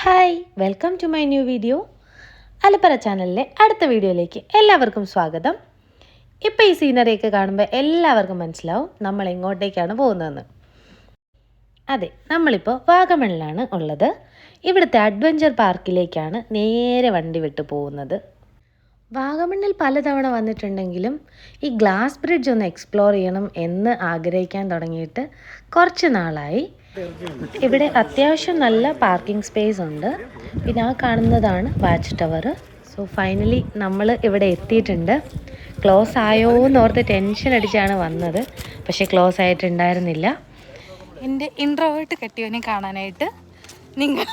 Hi, welcome to my new video. അലപ്പറ ചാനലിലെ അടുത്ത വീഡിയോയിലേക്ക് എല്ലാവർക്കും സ്വാഗതം. ഇപ്പോൾ ഈ സീനറിയൊക്കെ കാണുമ്പോൾ എല്ലാവർക്കും മനസ്സിലാവും നമ്മൾ എങ്ങോട്ടേക്കാണ് പോകുന്നതെന്ന്. അതെ, നമ്മളിപ്പോൾ വാഗമണിലാണ് ഉള്ളത്. ഇവിടുത്തെ അഡ്വഞ്ചർ പാർക്കിലേക്കാണ് നേരെ വണ്ടി വിട്ടു പോകുന്നത്. വാഗമണ്ണിൽ പലതവണ വന്നിട്ടുണ്ടെങ്കിലും ഈ ഗ്ലാസ് ബ്രിഡ്ജ് ഒന്ന് എക്സ്പ്ലോർ ചെയ്യണം എന്ന് ആഗ്രഹിക്കാൻ തുടങ്ങിയിട്ട് കുറച്ച് നാളായി. ഇവിടെ അത്യാവശ്യം നല്ല പാർക്കിംഗ് സ്പേസ് ഉണ്ട്. പിന്നെ ആ കാണുന്നതാണ് വാച്ച് ടവർ. സോ ഫൈനലി നമ്മൾ ഇവിടെ എത്തിയിട്ടുണ്ട്. ക്ലോസ് ആയോ എന്നോർത്ത് ടെൻഷൻ അടിച്ചാണ് വന്നത്, പക്ഷേ ക്ലോസ് ആയിട്ടുണ്ടായിരുന്നില്ല. എൻ്റെ ഇൻട്രോവേർട്ട് കെട്ടിയവനെ കാണാനായിട്ട് നിങ്ങൾ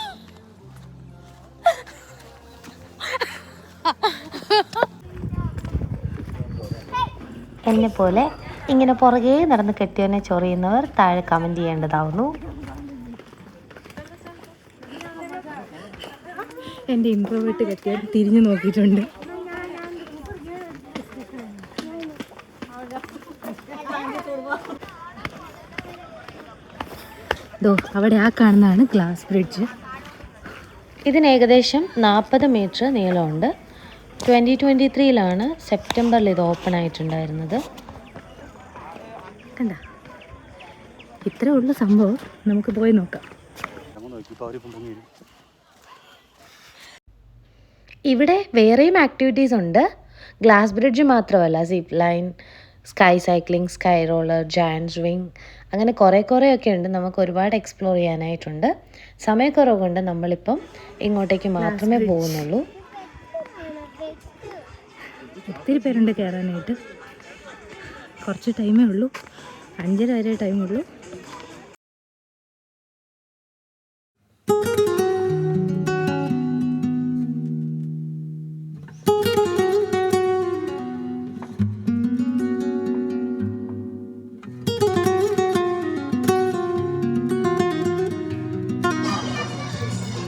എന്നെ പോലെ ഇങ്ങനെ പുറകെ നടന്ന് കെട്ടിയവനെ ചൊറിയുന്നവർ താഴെ കമൻറ്റ് ചെയ്യേണ്ടതാവുന്നു. എൻ്റെ ഇൻട്രോവേർട്ട് കെട്ടിയവൻ തിരിഞ്ഞു നോക്കിയിട്ടുണ്ട്. അവിടെ ആ കാണുന്നതാണ് ഗ്ലാസ് ബ്രിഡ്ജ്. ഇതിന് ഏകദേശം 40 മീറ്റർ നീളമുണ്ട്. 2023 സെപ്റ്റംബറിൽ ഇത് ഓപ്പൺ ആയിട്ടുണ്ടായിരുന്നത്. കണ്ട, ഇത്രേ ഉള്ള സംഭവം. നമുക്ക് പോയി നോക്കാം. ഇവിടെ വേറെയും ആക്ടിവിറ്റീസ് ഉണ്ട്. ഗ്ലാസ് ബ്രിഡ്ജ് മാത്രമല്ല, zip line, sky cycling, sky roller, giant swing, അങ്ങനെ കുറേയൊക്കെ ഉണ്ട്. നമുക്ക് ഒരുപാട് എക്സ്പ്ലോർ ചെയ്യാനായിട്ടുണ്ട്. സമയക്കുറവ് കൊണ്ട് നമ്മളിപ്പം ഇങ്ങോട്ടേക്ക് മാത്രമേ പോകുന്നുള്ളൂ. ഒത്തിരി പേരുണ്ട് കയറാനായിട്ട്. കുറച്ച് ടൈമേ ഉള്ളൂ, 5:30 വരെ ടൈമുള്ളൂ.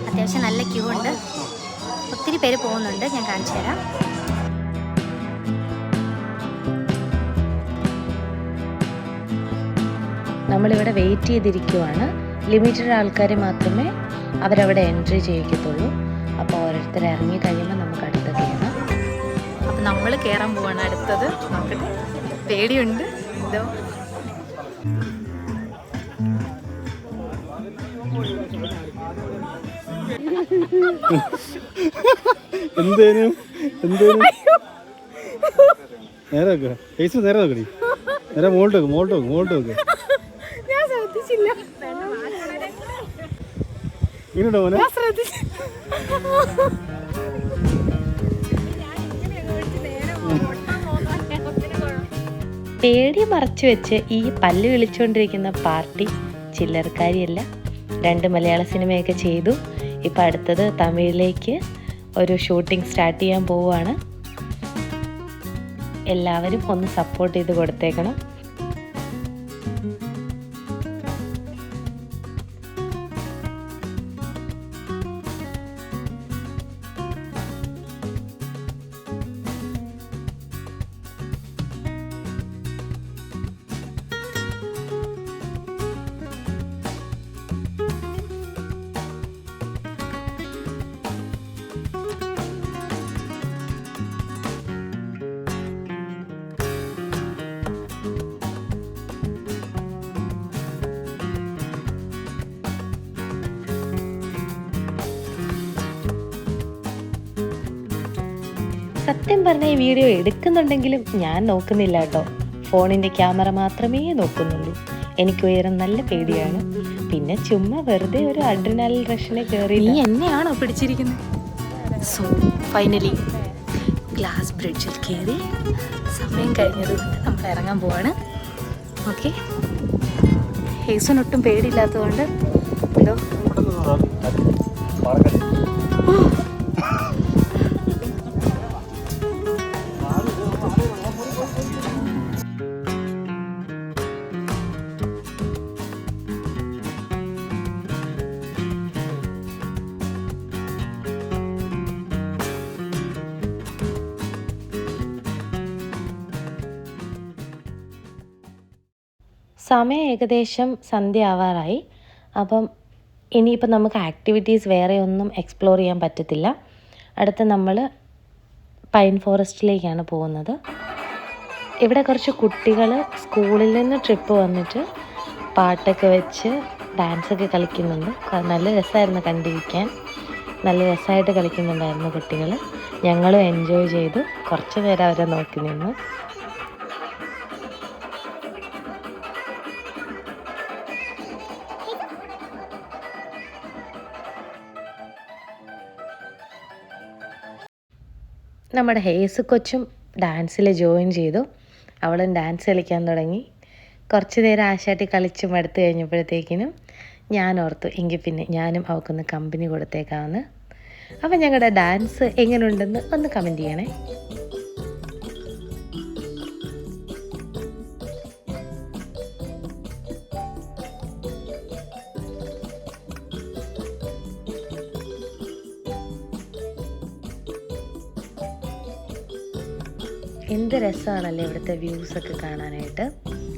അത്യാവശ്യം നല്ല ക്യൂ ഉണ്ട്, ഒത്തിരി പേര് പോകുന്നുണ്ട്. ഞാൻ കാണിച്ചു തരാം. നമ്മളിവിടെ വെയിറ്റ് ചെയ്തിരിക്കുവാണ്. ലിമിറ്റഡ് ആൾക്കാരെ മാത്രമേ അവരവിടെ എൻട്രി ചെയ്യിക്കത്തുള്ളൂ. അപ്പോൾ ഓരോരുത്തർ ഇറങ്ങി കഴിയുമ്പോൾ നമുക്ക് അടുത്ത് കയറാം. അപ്പം നമ്മൾ കയറാൻ പോവാണ് അടുത്തത്. നോക്കട്ടെ, പേടിയുണ്ട്. ഇതോ എന്തേനും നേരെ നേരെ നോക്കടി, നേരെ മോൾട്ട് വെക്ക്. ഞാൻ ശ്രദ്ധിച്ചില്ല. ഇങ്ങനെയുണ്ടോ മോനെ? പേടി മറച്ചു വെച്ച് ഈ പല്ല് വിളിച്ചുകൊണ്ടിരിക്കുന്ന പാർട്ടി ചില്ലറക്കാരിയല്ല. 2 മലയാള സിനിമയൊക്കെ ചെയ്തു. ഇപ്പം അടുത്തത് തമിഴിലേക്ക് ഒരു ഷൂട്ടിംഗ് സ്റ്റാർട്ട് ചെയ്യാൻ പോവുകയാണ്. എല്ലാവരും ഒന്ന് സപ്പോർട്ട് ചെയ്ത് കൊടുത്തേക്കണം. സത്യം പറഞ്ഞ ഈ വീഡിയോ എടുക്കുന്നുണ്ടെങ്കിലും ഞാൻ നോക്കുന്നില്ല കേട്ടോ. ഫോണിൻ്റെ ക്യാമറ മാത്രമേ നോക്കുന്നുള്ളൂ. എനിക്ക് ഉയരം നല്ല പേടിയാണ്. പിന്നെ ചുമ്മാ വെറുതെ ഒരു അഡ്രിനാലിൻ റഷിനെ കയറി. നീ എന്നെയാണോ പിടിച്ചിരിക്കുന്നത്? സോ ഫൈനലി ഗ്ലാസ് ബ്രിഡ്ജിൽ കയറി. സമയം കഴിഞ്ഞതുകൊണ്ട് നമ്മൾ ഇറങ്ങാൻ പോവാണ്. ഓക്കെ, ഹേസനൊട്ടും പേടിയില്ലാത്തതുകൊണ്ട് ഇതോ സമയം ഏകദേശം സന്ധ്യ ആവാറായി. അപ്പം ഇനിയിപ്പോൾ നമുക്ക് ആക്ടിവിറ്റീസ് വേറെ ഒന്നും എക്സ്പ്ലോർ ചെയ്യാൻ പറ്റത്തില്ല. അടുത്ത് നമ്മൾ പൈൻ ഫോറസ്റ്റിലേക്കാണ് പോകുന്നത്. ഇവിടെ കുറച്ച് കുട്ടികൾ സ്കൂളിൽ നിന്ന് ട്രിപ്പ് വന്നിട്ട് പാട്ടൊക്കെ വെച്ച് ഡാൻസൊക്കെ കളിക്കുന്നുണ്ട്. നല്ല രസമായിരുന്നു കണ്ടിരിക്കാൻ. നല്ല രസമായിട്ട് കളിക്കുന്നുണ്ടായിരുന്നു കുട്ടികൾ. ഞങ്ങളും എൻജോയ് ചെയ്തു. കുറച്ച് നേരം അവരെ നോക്കി നിന്നു. നമ്മുടെ ഹേസ് കൊച്ചും ഡാൻസിൽ ജോയിൻ ചെയ്തു. അവളും ഡാൻസ് കളിക്കാൻ തുടങ്ങി. കുറച്ച് നേരം ആശാട്ടി കളിച്ച് മടുത്ത് കഴിഞ്ഞപ്പോഴത്തേക്കിനും ഞാൻ ഓർത്തു എങ്കിൽ പിന്നെ ഞാനും അവൾക്കൊന്ന് കമ്പനി കൊടുത്തേക്കാമെന്ന്. അപ്പം ഞങ്ങളുടെ ഡാൻസ് എങ്ങനെയുണ്ടെന്ന് ഒന്ന് കമൻറ്റ് ചെയ്യണേ. എന്ത് രസമാണല്ലേ ഇവിടുത്തെ വ്യൂസൊക്കെ കാണാനായിട്ട്.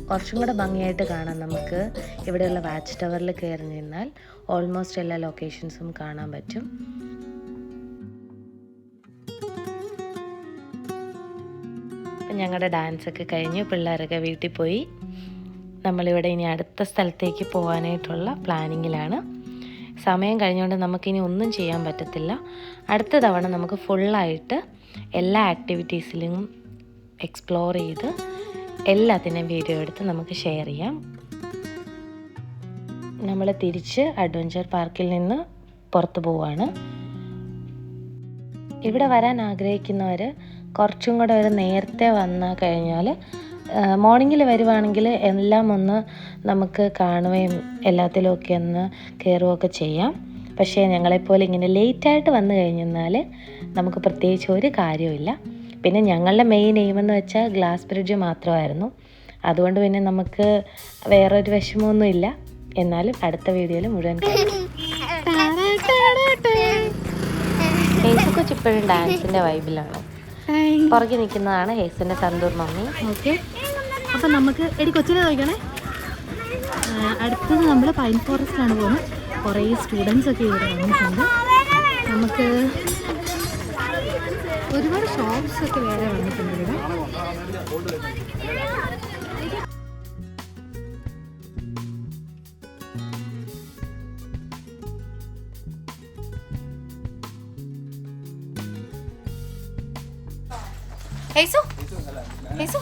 കുറച്ചും കൂടെ ഭംഗിയായിട്ട് കാണാൻ നമുക്ക് ഇവിടെയുള്ള വാച്ച് ടവറിൽ കയറി നിന്നാൽ ഓൾമോസ്റ്റ് എല്ലാ ലൊക്കേഷൻസും കാണാൻ പറ്റും. അപ്പം ഞങ്ങളുടെ ഡാൻസൊക്കെ കഴിഞ്ഞ് പിള്ളേരൊക്കെ വീട്ടിൽ പോയി. നമ്മളിവിടെ ഇനി അടുത്ത സ്ഥലത്തേക്ക് പോകാനായിട്ടുള്ള പ്ലാനിങ്ങിലാണ്. സമയം കഴിഞ്ഞുകൊണ്ട് നമുക്കിനി ഒന്നും ചെയ്യാൻ പറ്റത്തില്ല. അടുത്ത തവണ നമുക്ക് ഫുള്ളായിട്ട് എല്ലാ ആക്ടിവിറ്റീസിലും എക്സ്പ്ലോർ ചെയ്ത് എല്ലാത്തിനെയും വീഡിയോ എടുത്ത് നമുക്ക് ഷെയർ ചെയ്യാം. നമ്മൾ തിരിച്ച് അഡ്വഞ്ചർ പാർക്കിൽ നിന്ന് പുറത്ത് പോവാണ്. ഇവിടെ വരാൻ ആഗ്രഹിക്കുന്നവർ കുറച്ചും കൂടെ ഒരു നേരത്തെ വന്നാൽ കഴിഞ്ഞാൽ മോർണിംഗിൽ വരുവാണെങ്കിൽ എല്ലാം ഒന്ന് നമുക്ക് കാണുകയും എല്ലാത്തിലുമൊക്കെ ഒന്ന് കയറുകയൊക്കെ ചെയ്യാം. പക്ഷേ ഞങ്ങളെപ്പോലെ ഇങ്ങനെ ലേറ്റായിട്ട് വന്നു കഴിഞ്ഞാൽ നമുക്ക് പ്രത്യേകിച്ച് ഒരു കാര്യമില്ല. പിന്നെ ഞങ്ങളുടെ മെയിൻ എയിമെന്ന് വെച്ചാൽ ഗ്ലാസ് ബ്രിഡ്ജ് മാത്രമായിരുന്നു. അതുകൊണ്ട് പിന്നെ നമുക്ക് വേറൊരു വിഷമമൊന്നുമില്ല. എന്നാലും അടുത്ത വീഡിയോയിൽ മുഴുവൻ ഹേസ് കൊച്ച് ഇപ്പോഴും ഡാൻസിൻ്റെ വൈബിലാണ്. പുറകെ നിൽക്കുന്നതാണ് ഹേസിൻ്റെ സന്തൂർ മമ്മി. ഓക്കെ, അപ്പം നമുക്ക് എടി കൊച്ചിനെ നോക്കണേ. അടുത്തത് നമ്മൾ പൈൻ ഫോറസ്റ്റിലാണ് പോകുന്നത്. കുറേ സ്റ്റുഡൻസ് ഒക്കെ ഇവിടെ വന്നിട്ടുണ്ട്. നമുക്ക് ഒരുപാട് ഷോപ്സ് ഒക്കെ വേറെ വന്നിട്ടുണ്ട് ഇവിടെ. ഹേസു ഹേസു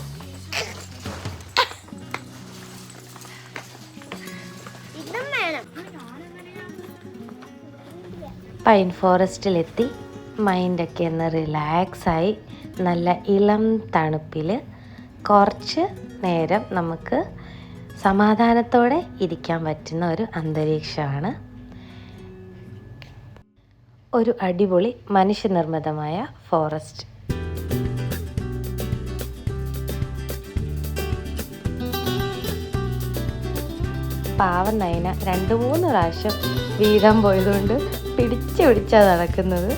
പൈൻ ഫോറസ്റ്റിലെത്തി മൈൻഡൊക്കെ ഒന്ന് റിലാക്സായി നല്ല ഇളം തണുപ്പിൽ കുറച്ച് നേരം നമുക്ക് സമാധാനത്തോടെ ഇരിക്കാൻ പറ്റുന്ന ഒരു അന്തരീക്ഷമാണ്. ഒരു അടിപൊളി മനുഷ്യനിർമ്മിതമായ ഫോറസ്റ്റ്. പാവം നയന 2-3 പ്രാവശ്യം വീഴാൻ പോയതുകൊണ്ട് പിടിച്ചാണ് നടക്കുന്നത്.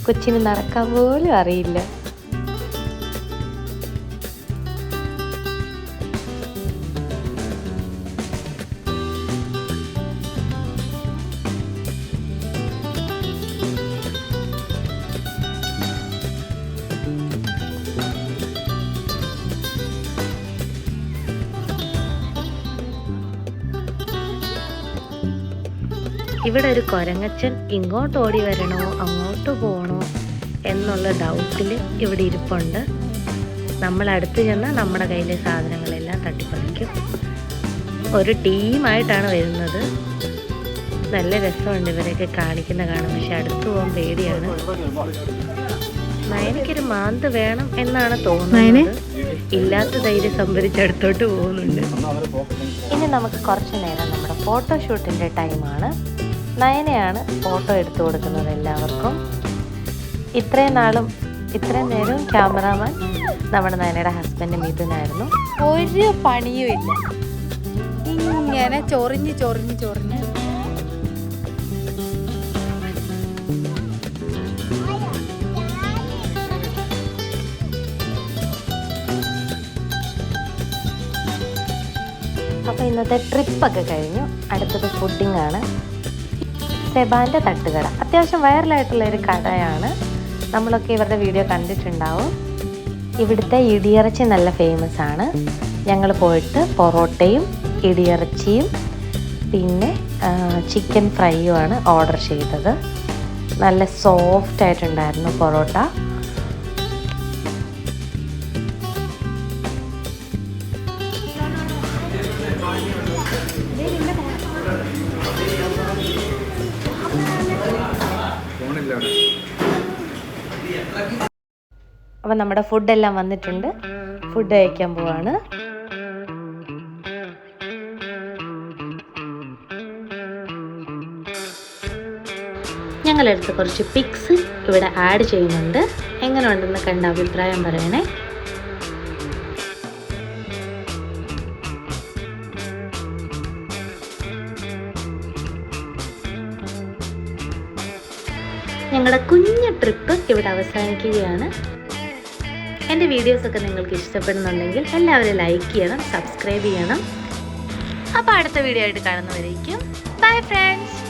കൊച്ചിന് നടക്കാൻ പോലും അറിയില്ല. ഇവിടെ ഒരു കുരങ്ങച്ചൻ ഇങ്ങോട്ട് ഓടി വരണോ അങ്ങോട്ട് പോകണോ എന്നുള്ള ഡൗട്ടിൽ ഇവിടെ ഇരിപ്പുണ്ട്. നമ്മൾ അടുത്ത് ചെന്നാൽ നമ്മുടെ കയ്യിലെ സാധനങ്ങളെല്ലാം തട്ടിപ്പറിക്കും. ഒരു ടീമായിട്ടാണ് വരുന്നത്. നല്ല രസമുണ്ട് ഇവരെയൊക്കെ കാണിക്കുന്ന കാണും. പക്ഷെ അടുത്ത് പോകാൻ പേടിയാണ്. നയനയ്ക്കൊരു മാന്ത് വേണം എന്നാണ് തോന്നുന്നത്. ഇല്ലാത്ത ധൈര്യം സംഭരിച്ച് അടുത്തോട്ട് പോകുന്നുണ്ട്. ഇനി നമുക്ക് കുറച്ച് നേരം നമ്മുടെ ഫോട്ടോഷൂട്ടിൻ്റെ ടൈമാണ്. നയനയാണ് ഫോട്ടോ എടുത്തു കൊടുക്കുന്നത് എല്ലാവർക്കും. ഇത്രയും നേരവും ക്യാമറാമാൻ നമ്മുടെ നയനയുടെ ഹസ്ബൻഡ് മിഥുനായിരുന്നു. ഒരു പണിയും ഇല്ല, ഇങ്ങനെ ചൊറിഞ്ഞ് അപ്പോൾ ഇന്നത്തെ ട്രിപ്പൊക്കെ കഴിഞ്ഞു. അടുത്തത് ഫുഡിങ് ആണ്. സെബാൻ്റെ തട്ടുകട. അത്യാവശ്യം വൈറലായിട്ടുള്ള ഒരു കടയാണ്. നമ്മളൊക്കെ ഇവരുടെ വീഡിയോ കണ്ടിട്ടുണ്ടാവും. ഇവിടുത്തെ ഇടിയിറച്ചി നല്ല ഫേമസ് ആണ്. ഞങ്ങൾ പോയിട്ട് പൊറോട്ടയും ഇടിയിറച്ചിയും പിന്നെ ചിക്കൻ ഫ്രൈയുമാണ് ഓർഡർ ചെയ്തത്. നല്ല സോഫ്റ്റ് ആയിട്ടുണ്ടായിരുന്നു പൊറോട്ട. അപ്പം നമ്മുടെ ഫുഡെല്ലാം വന്നിട്ടുണ്ട്. ഫുഡ് കഴിക്കാൻ പോവാണ്. ഞങ്ങളെടുത്ത് കുറച്ച് പിക്സ് ഇവിടെ ആഡ് ചെയ്യുന്നുണ്ട്. എങ്ങനെ ഉണ്ടെന്ന് കണ്ട അഭിപ്രായം പറയണേ. ഞങ്ങളുടെ കുഞ്ഞു ട്രിപ്പ് ഇവിടെ അവസാനിക്കുകയാണ്. എൻ്റെ വീഡിയോസൊക്കെ നിങ്ങൾക്ക് ഇഷ്ടപ്പെടുന്നുണ്ടെങ്കിൽ എല്ലാവരും ലൈക്ക് ചെയ്യണം, സബ്സ്ക്രൈബ് ചെയ്യണം. അപ്പോൾ അടുത്ത വീഡിയോ ആയിട്ട് കാണുന്നവരേക്കും ബൈ ഫ്രണ്ട്സ്.